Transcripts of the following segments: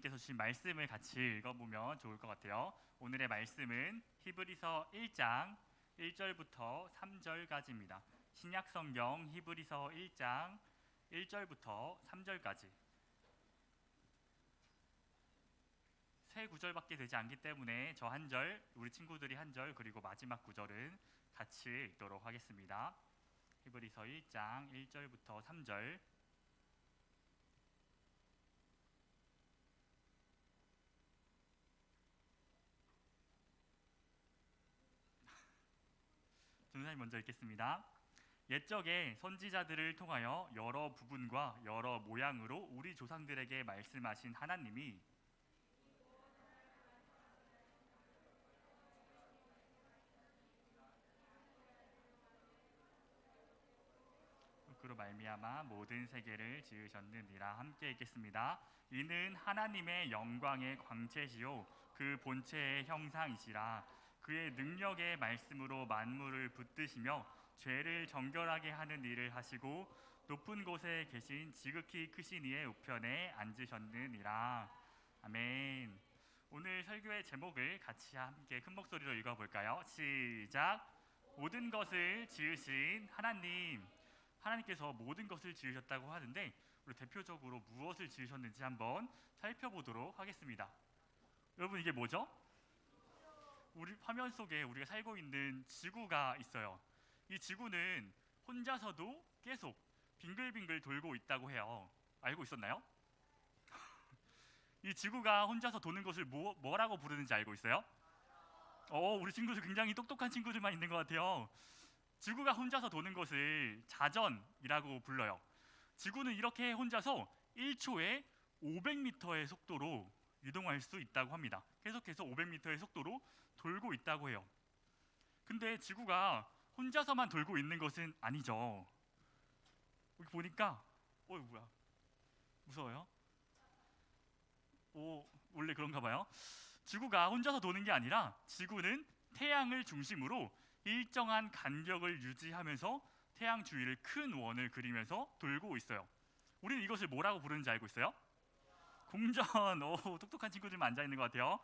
교수님께서 주신 말씀을 같이 읽어보면 좋을 것 같아요. 오늘의 말씀은 히브리서 1장 1절부터 3절까지입니다. 신약성경 히브리서 1장 1절부터 3절까지. 세 구절밖에 되지 않기 때문에 저 한 절, 우리 친구들이 한 절, 그리고 마지막 구절은 같이 읽도록 하겠습니다. 히브리서 1장 1절부터 3절. 전사님 먼저 읽겠습니다. 옛적에 선지자들을 통하여 여러 부분과 여러 모양으로 우리 조상들에게 말씀하신 하나님이 그로 말미암아 모든 세계를 지으셨느니라. 함께 읽겠습니다. 이는 하나님의 영광의 광채시요 그 본체의 형상이시라. 그의 능력의 말씀으로 만물을 붙드시며 죄를 정결하게 하는 일을 하시고 높은 곳에 계신 지극히 크신 이의 우편에 앉으셨느니라. 아멘. 오늘 설교의 제목을 같이 함께 큰 목소리로 읽어볼까요? 시작. 모든 것을 지으신 하나님. 하나님께서 모든 것을 지으셨다고 하는데 우리 대표적으로 무엇을 지으셨는지 한번 살펴보도록 하겠습니다. 여러분, 이게 뭐죠? 우리 화면 속에 우리가 살고 있는 지구가 있어요. 이 지구는 혼자서도 계속 빙글빙글 돌고 있다고 해요. 알고 있었나요? 이 지구가 혼자서 도는 것을 뭐라고 부르는지 알고 있어요? 우리 친구들 굉장히 똑똑한 친구들만 있는 것 같아요. 지구가 혼자서 도는 것을 자전이라고 불러요. 지구는 이렇게 혼자서 1초에 500m의 속도로 이동할 수 있다고 합니다. 계속해서 500m의 속도로 돌고 있다고 해요. 근데 지구가 혼자서만 돌고 있는 것은 아니죠. 여기 보니까 뭐야? 무서워요? 원래 그런가 봐요. 지구가 혼자서 도는 게 아니라 지구는 태양을 중심으로 일정한 간격을 유지하면서 태양 주위를 큰 원을 그리면서 돌고 있어요. 우리는 이것을 뭐라고 부르는지 알고 있어요? 공전. 똑똑한 친구들만 앉아 있는 것 같아요.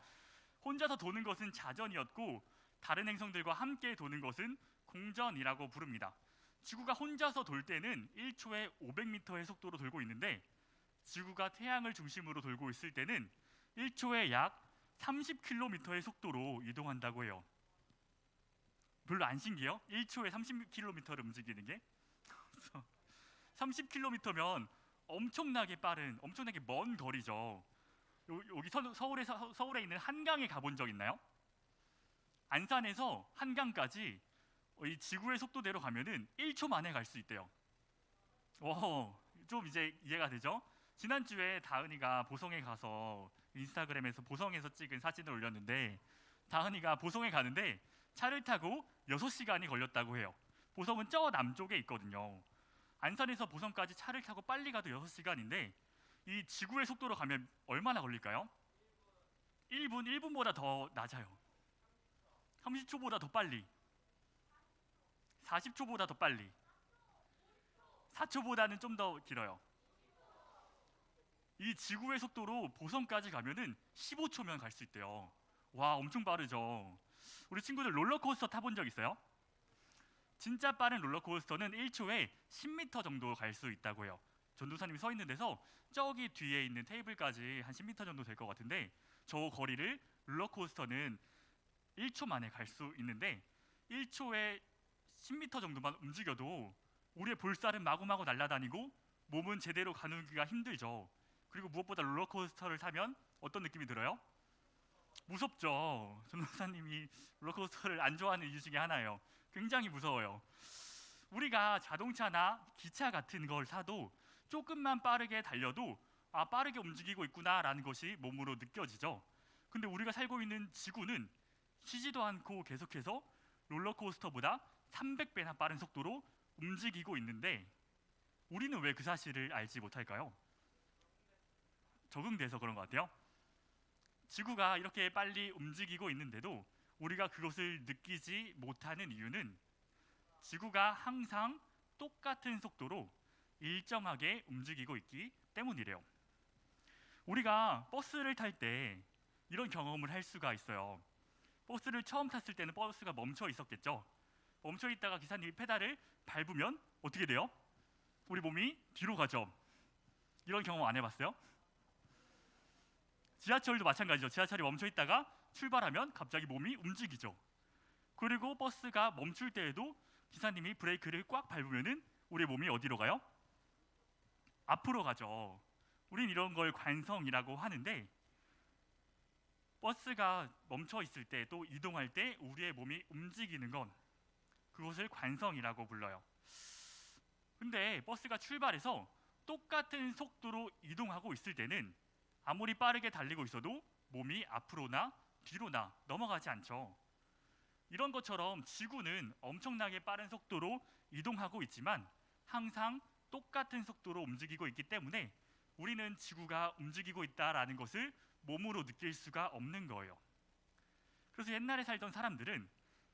혼자서 도는 것은 자전이었고 다른 행성들과 함께 도는 것은 공전이라고 부릅니다. 지구가 혼자서 돌 때는 1초에 500m의 속도로 돌고 있는데 지구가 태양을 중심으로 돌고 있을 때는 1초에 약 30km의 속도로 이동한다고 해요. 별로 안 신기해요? 1초에 30km를 움직이는 게? 30km면 엄청나게 빠른, 엄청나게 먼 거리죠. 여기 서울에 있는 한강에 가본 적 있나요? 안산에서 한강까지 이 지구의 속도대로 가면은 1초 만에 갈 수 있대요. 좀 이제 이해가 되죠? 지난주에 다은이가 보성에 가서 인스타그램에서 보성에서 찍은 사진을 올렸는데 다은이가 보성에 가는데 차를 타고 6시간이 걸렸다고 해요. 보성은 저 남쪽에 있거든요. 안산에서 보성까지 차를 타고 빨리 가도 6시간인데 이 지구의 속도로 가면 얼마나 걸릴까요? 1분보다 더 낮아요. 30초보다 더 빨리, 40초보다 더 빨리, 4초보다는 좀 더 길어요. 이 지구의 속도로 보성까지 가면은 15초면 갈 수 있대요. 와, 엄청 빠르죠. 우리 친구들 롤러코스터 타본 적 있어요? 진짜 빠른 롤러코스터는 1초에 10m 정도 갈 수 있다고 해요. 전도사님이 서 있는 데서 저기 뒤에 있는 테이블까지 한 10m 정도 될 것 같은데 저 거리를 롤러코스터는 1초 만에 갈 수 있는데 1초에 10m 정도만 움직여도 우리의 볼살은 마구마구 날아다니고 몸은 제대로 가누기가 힘들죠. 그리고 무엇보다 롤러코스터를 타면 어떤 느낌이 들어요? 무섭죠. 전도사님이 롤러코스터를 안 좋아하는 이유 중에 하나예요. 굉장히 무서워요. 우리가 자동차나 기차 같은 걸 타도 조금만 빠르게 달려도 빠르게 움직이고 있구나라는 것이 몸으로 느껴지죠. 근데 우리가 살고 있는 지구는 쉬지도 않고 계속해서 롤러코스터보다 300배나 빠른 속도로 움직이고 있는데 우리는 왜 그 사실을 알지 못할까요? 적응돼서 그런 것 같아요. 지구가 이렇게 빨리 움직이고 있는데도 우리가 그것을 느끼지 못하는 이유는 지구가 항상 똑같은 속도로 일정하게 움직이고 있기 때문이래요. 우리가 버스를 탈 때 이런 경험을 할 수가 있어요. 버스를 처음 탔을 때는 버스가 멈춰 있었겠죠. 멈춰 있다가 기사님이 페달을 밟으면 어떻게 돼요? 우리 몸이 뒤로 가죠. 이런 경험 안 해봤어요? 지하철도 마찬가지죠. 지하철이 멈춰 있다가 출발하면 갑자기 몸이 움직이죠. 그리고 버스가 멈출 때에도 기사님이 브레이크를 꽉 밟으면은 우리 몸이 어디로 가요? 앞으로 가죠. 우린 이런 걸 관성이라고 하는데, 버스가 멈춰 있을 때 또 이동할 때 우리의 몸이 움직이는 건 그것을 관성이라고 불러요. 근데 버스가 출발해서 똑같은 속도로 이동하고 있을 때는 아무리 빠르게 달리고 있어도 몸이 앞으로나 뒤로나 넘어가지 않죠. 이런 것처럼 지구는 엄청나게 빠른 속도로 이동하고 있지만 항상 똑같은 속도로 움직이고 있기 때문에 우리는 지구가 움직이고 있다라는 것을 몸으로 느낄 수가 없는 거예요. 그래서 옛날에 살던 사람들은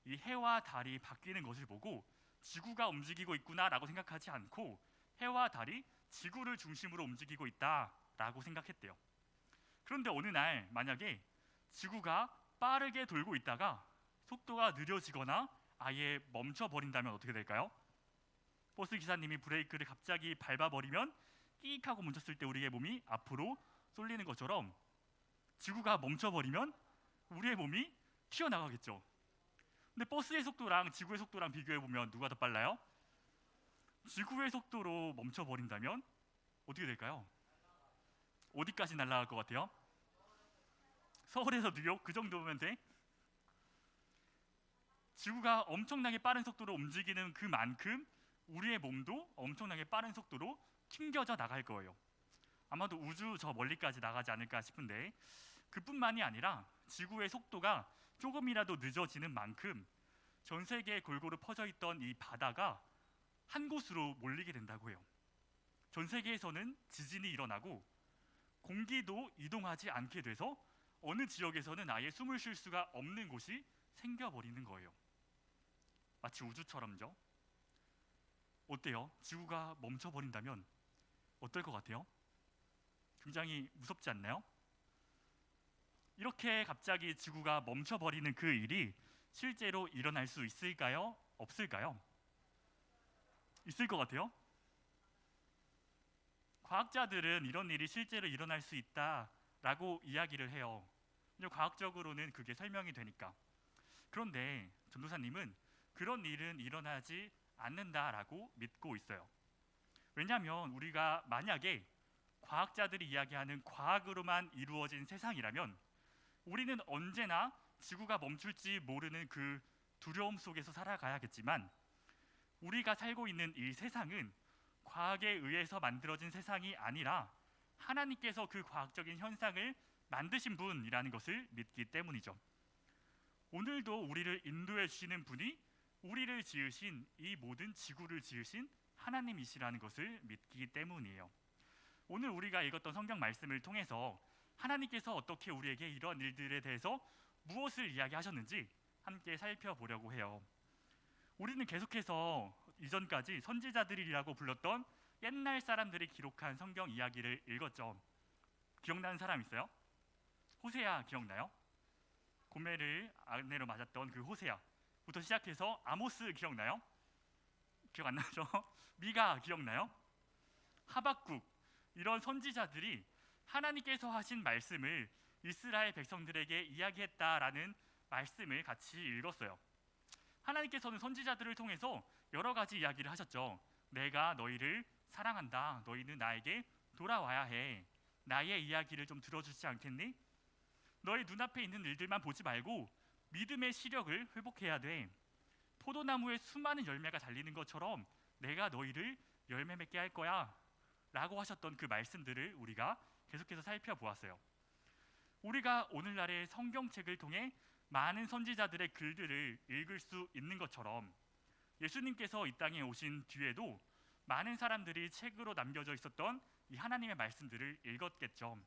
이 해와 달이 바뀌는 것을 보고 지구가 움직이고 있구나라고 생각하지 않고 해와 달이 지구를 중심으로 움직이고 있다라고 생각했대요. 그런데 어느 날 만약에 지구가 빠르게 돌고 있다가 속도가 느려지거나 아예 멈춰버린다면 어떻게 될까요? 버스 기사님이 브레이크를 갑자기 밟아버리면 끼익 하고 멈췄을 때 우리의 몸이 앞으로 쏠리는 것처럼 지구가 멈춰버리면 우리의 몸이 튀어나가겠죠. 근데 버스의 속도랑 지구의 속도랑 비교해보면 누가 더 빨라요? 지구의 속도로 멈춰버린다면 어떻게 될까요? 어디까지 날아갈 것 같아요? 서울에서 뉴욕 그 정도면 돼? 지구가 엄청나게 빠른 속도로 움직이는 그만큼 우리의 몸도 엄청나게 빠른 속도로 튕겨져 나갈 거예요. 아마도 우주 저 멀리까지 나가지 않을까 싶은데, 그뿐만이 아니라 지구의 속도가 조금이라도 늦어지는 만큼 전 세계에 골고루 퍼져 있던 이 바다가 한 곳으로 몰리게 된다고 해요. 전 세계에서는 지진이 일어나고 공기도 이동하지 않게 돼서 어느 지역에서는 아예 숨을 쉴 수가 없는 곳이 생겨버리는 거예요. 마치 우주처럼요. 어때요? 지구가 멈춰버린다면 어떨 것 같아요? 굉장히 무섭지 않나요? 이렇게 갑자기 지구가 멈춰버리는 그 일이 실제로 일어날 수 있을까요? 없을까요? 있을 것 같아요? 과학자들은 이런 일이 실제로 일어날 수 있다라고 이야기를 해요. 과학적으로는 그게 설명이 되니까. 그런데 전도사님은 그런 일은 일어나지 않는다라고 믿고 있어요. 왜냐하면 우리가 만약에 과학자들이 이야기하는 과학으로만 이루어진 세상이라면 우리는 언제나 지구가 멈출지 모르는 그 두려움 속에서 살아가야겠지만, 우리가 살고 있는 이 세상은 과학에 의해서 만들어진 세상이 아니라 하나님께서 그 과학적인 현상을 만드신 분이라는 것을 믿기 때문이죠. 오늘도 우리를 인도해 주시는 분이 우리를 지으신, 이 모든 지구를 지으신 하나님이시라는 것을 믿기 때문이에요. 오늘 우리가 읽었던 성경 말씀을 통해서 하나님께서 어떻게 우리에게 이런 일들에 대해서 무엇을 이야기하셨는지 함께 살펴보려고 해요. 우리는 계속해서 이전까지 선지자들이라고 불렀던 옛날 사람들이 기록한 성경 이야기를 읽었죠. 기억나는 사람 있어요? 호세아 기억나요? 고멜을 아내로 맞았던 그 호세아부터 시작해서 아모스 기억나요? 기억 안 나죠? 미가 기억나요? 하박국, 이런 선지자들이 하나님께서 하신 말씀을 이스라엘 백성들에게 이야기했다라는 말씀을 같이 읽었어요. 하나님께서는 선지자들을 통해서 여러 가지 이야기를 하셨죠. 내가 너희를 사랑한다. 너희는 나에게 돌아와야 해. 나의 이야기를 좀 들어주지 않겠니? 너희 눈앞에 있는 일들만 보지 말고 믿음의 시력을 회복해야 돼. 포도나무에 수많은 열매가 달리는 것처럼 내가 너희를 열매 맺게 할 거야 라고 하셨던 그 말씀들을 우리가 계속해서 살펴보았어요. 우리가 오늘날의 성경책을 통해 많은 선지자들의 글들을 읽을 수 있는 것처럼 예수님께서 이 땅에 오신 뒤에도 많은 사람들이 책으로 남겨져 있었던 이 하나님의 말씀들을 읽었겠죠.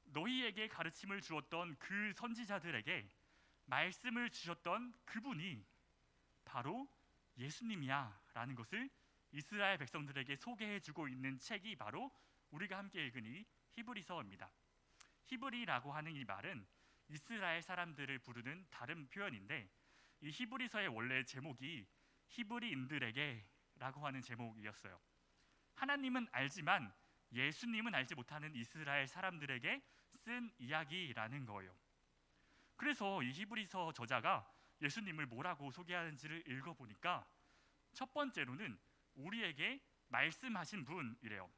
너희에게 가르침을 주었던 그 선지자들에게 말씀을 주셨던 그분이 바로 예수님이야 라는 것을 이스라엘 백성들에게 소개해주고 있는 책이 바로 우리가 함께 읽은 이 히브리서입니다. 히브리라고 하는 이 말은 이스라엘 사람들을 부르는 다른 표현인데, 이 히브리서의 원래 제목이 히브리인들에게라고 하는 제목이었어요. 하나님은 알지만 예수님은 알지 못하는 이스라엘 사람들에게 쓴 이야기라는 거예요. 그래서 이 히브리서 저자가 예수님을 뭐라고 소개하는지를 읽어보니까 첫 번째로는 우리에게 말씀하신 분이래요.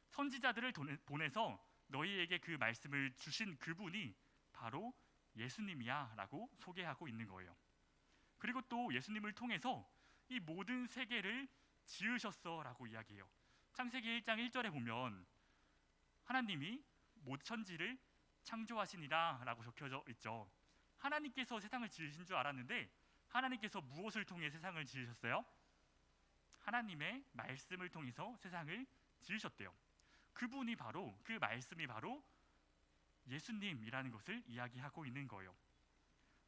선지자들을 보내서 너희에게 그 말씀을 주신 그분이 바로 예수님이야 라고 소개하고 있는 거예요. 그리고 또 예수님을 통해서 이 모든 세계를 지으셨어 라고 이야기해요. 창세기 1장 1절에 보면 하나님이 천지를 창조하시니라 라고 적혀져 있죠. 하나님께서 세상을 지으신 줄 알았는데 하나님께서 무엇을 통해 세상을 지으셨어요? 하나님의 말씀을 통해서 세상을 지으셨대요. 그분이 바로, 그 말씀이 바로 예수님이라는 것을 이야기하고 있는 거예요.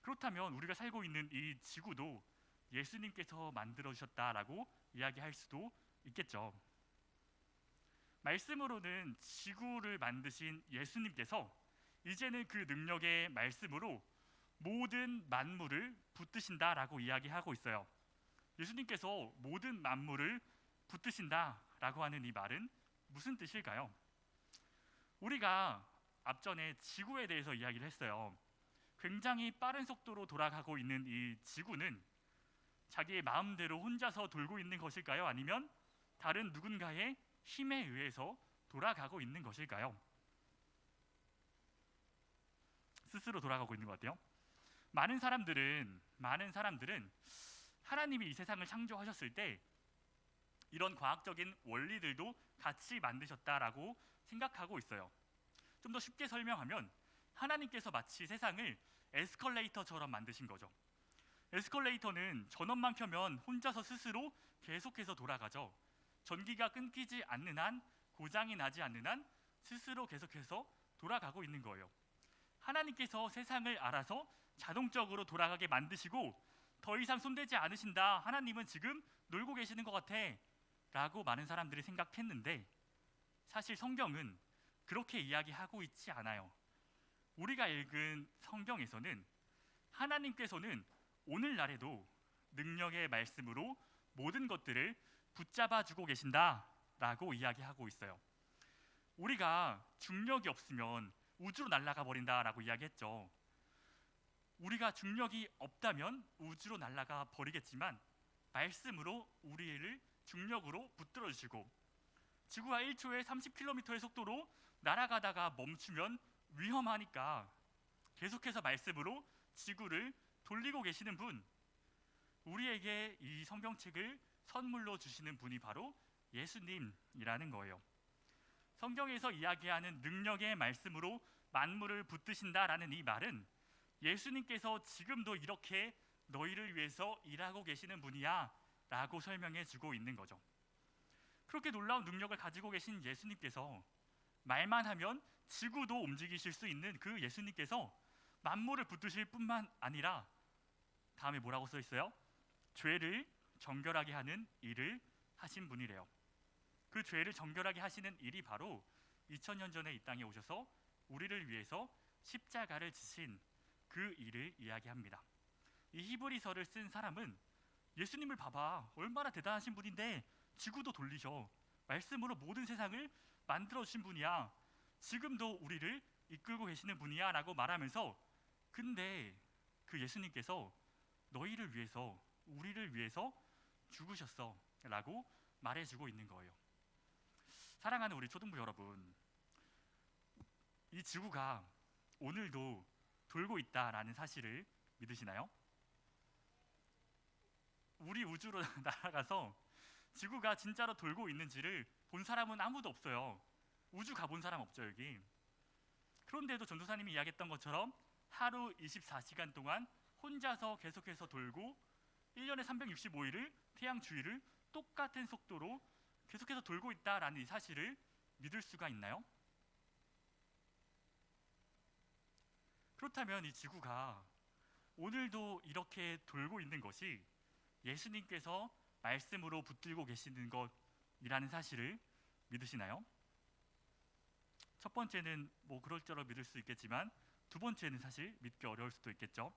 그렇다면 우리가 살고 있는 이 지구도 예수님께서 만들어 주셨다라고 이야기할 수도 있겠죠. 말씀으로는 지구를 만드신 예수님께서 이제는 그 능력의 말씀으로 모든 만물을 붙드신다라고 이야기하고 있어요. 예수님께서 모든 만물을 붙드신다라고 하는 이 말은 무슨 뜻일까요? 우리가 앞전에 지구에 대해서 이야기를 했어요. 굉장히 빠른 속도로 돌아가고 있는 이 지구는 자기의 마음대로 혼자서 돌고 있는 것일까요? 아니면 다른 누군가의 힘에 의해서 돌아가고 있는 것일까요? 스스로 돌아가고 있는 것 같아요. 많은 사람들은 하나님이 이 세상을 창조하셨을 때 이런 과학적인 원리들도 같이 만드셨다라고 생각하고 있어요. 좀 더 쉽게 설명하면 하나님께서 마치 세상을 에스컬레이터처럼 만드신 거죠. 에스컬레이터는 전원만 켜면 혼자서 스스로 계속해서 돌아가죠. 전기가 끊기지 않는 한, 고장이 나지 않는 한 스스로 계속해서 돌아가고 있는 거예요. 하나님께서 세상을 알아서 자동적으로 돌아가게 만드시고 더 이상 손대지 않으신다, 하나님은 지금 놀고 계시는 것 같아 라고 많은 사람들이 생각했는데, 사실 성경은 그렇게 이야기하고 있지 않아요. 우리가 읽은 성경에서는 하나님께서는 오늘날에도 능력의 말씀으로 모든 것들을 붙잡아 주고 계신다라고 이야기하고 있어요. 우리가 중력이 없으면 우주로 날아가 버린다라고 이야기했죠. 우리가 중력이 없다면 우주로 날아가 버리겠지만 말씀으로 우리를 중력으로 붙들어 주시고, 지구가 1초에 30km의 속도로 날아가다가 멈추면 위험하니까 계속해서 말씀으로 지구를 돌리고 계시는 분, 우리에게 이 성경책을 선물로 주시는 분이 바로 예수님이라는 거예요. 성경에서 이야기하는 능력의 말씀으로 만물을 붙드신다라는 이 말은 예수님께서 지금도 이렇게 너희를 위해서 일하고 계시는 분이야 라고 설명해 주고 있는 거죠. 그렇게 놀라운 능력을 가지고 계신 예수님께서 말만 하면 지구도 움직이실 수 있는 그 예수님께서 만물을 붙드실 뿐만 아니라 다음에 뭐라고 써 있어요? 죄를 정결하게 하는 일을 하신 분이래요. 그 죄를 정결하게 하시는 일이 바로 2000년 전에 이 땅에 오셔서 우리를 위해서 십자가를 지신 그 일을 이야기합니다. 이 히브리서를 쓴 사람은 예수님을 봐봐, 얼마나 대단하신 분인데 지구도 돌리셔, 말씀으로 모든 세상을 만들어 주신 분이야, 지금도 우리를 이끌고 계시는 분이야 라고 말하면서, 근데 그 예수님께서 너희를 위해서, 우리를 위해서 죽으셨어 라고 말해주고 있는 거예요. 사랑하는 우리 초등부 여러분, 이 지구가 오늘도 돌고 있다라는 사실을 믿으시나요? 우리 우주로 날아가서 지구가 진짜로 돌고 있는지를 본 사람은 아무도 없어요. 우주 가본 사람 없죠 여기. 그런데도 전도사님이 이야기했던 것처럼 하루 24시간 동안 혼자서 계속해서 돌고 1년에 365일을 태양 주위를 똑같은 속도로 계속해서 돌고 있다라는 이 사실을 믿을 수가 있나요? 그렇다면 이 지구가 오늘도 이렇게 돌고 있는 것이 예수님께서 말씀으로 붙들고 계시는 것이라는 사실을 믿으시나요? 첫 번째는 뭐 그럴저럴 믿을 수 있겠지만 두 번째는 사실 믿기 어려울 수도 있겠죠.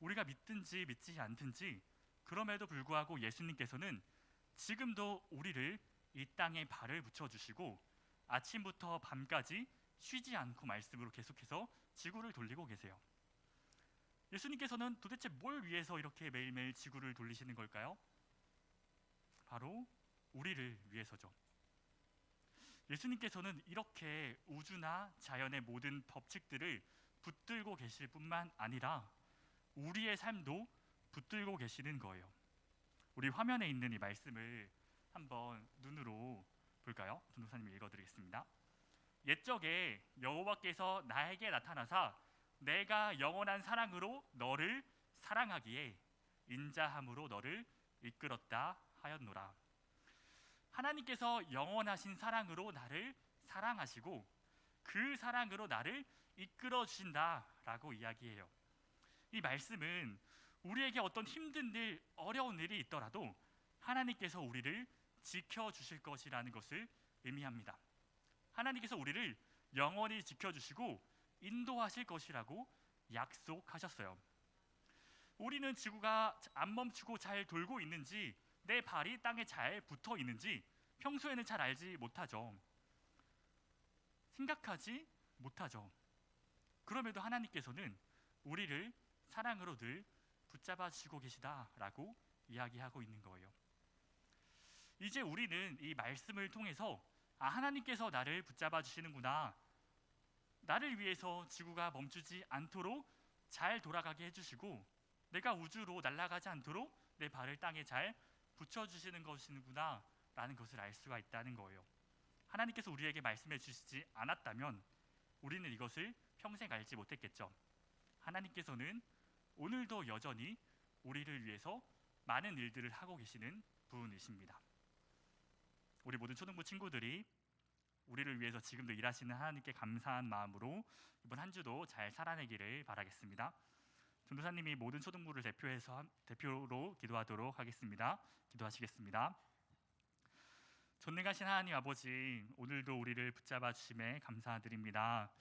우리가 믿든지 믿지 않든지 그럼에도 불구하고 예수님께서는 지금도 우리를 이 땅에 발을 붙여주시고 아침부터 밤까지 쉬지 않고 말씀으로 계속해서 지구를 돌리고 계세요. 예수님께서는 도대체 뭘 위해서 이렇게 매일매일 지구를 돌리시는 걸까요? 바로 우리를 위해서죠. 예수님께서는 이렇게 우주나 자연의 모든 법칙들을 붙들고 계실 뿐만 아니라 우리의 삶도 붙들고 계시는 거예요. 우리 화면에 있는 이 말씀을 한번 눈으로 볼까요? 전도사님이 읽어드리겠습니다. 옛적에 여호와께서 나에게 나타나사 내가 영원한 사랑으로 너를 사랑하기에 인자함으로 너를 이끌었다 하였노라. 하나님께서 영원하신 사랑으로 나를 사랑하시고 그 사랑으로 나를 이끌어 주신다라고 이야기해요. 이 말씀은 우리에게 어떤 힘든 일, 어려운 일이 있더라도 하나님께서 우리를 지켜주실 것이라는 것을 의미합니다. 하나님께서 우리를 영원히 지켜주시고 인도하실 것이라고 약속하셨어요. 우리는 지구가 안 멈추고 잘 돌고 있는지 내 발이 땅에 잘 붙어 있는지 평소에는 잘 알지 못하죠. 생각하지 못하죠. 그럼에도 하나님께서는 우리를 사랑으로 늘 붙잡아 주시고 계시다라고 이야기하고 있는 거예요. 이제 우리는 이 말씀을 통해서 하나님께서 나를 붙잡아 주시는구나. 나를 위해서 지구가 멈추지 않도록 잘 돌아가게 해주시고 내가 우주로 날아가지 않도록 내 발을 땅에 잘 붙여주시는 것이구나 라는 것을 알 수가 있다는 거예요. 하나님께서 우리에게 말씀해 주시지 않았다면 우리는 이것을 평생 알지 못했겠죠. 하나님께서는 오늘도 여전히 우리를 위해서 많은 일들을 하고 계시는 분이십니다. 우리 모든 초등부 친구들이 우리를 위해서 지금도 일하시는 하나님께 감사한 마음으로 이번 한 주도 잘 살아내기를 바라겠습니다. 전도사님이 모든 초등부를 대표로 기도하도록 하겠습니다. 기도하시겠습니다. 전능하신 하나님 아버지, 오늘도 우리를 붙잡아 주심에 감사드립니다.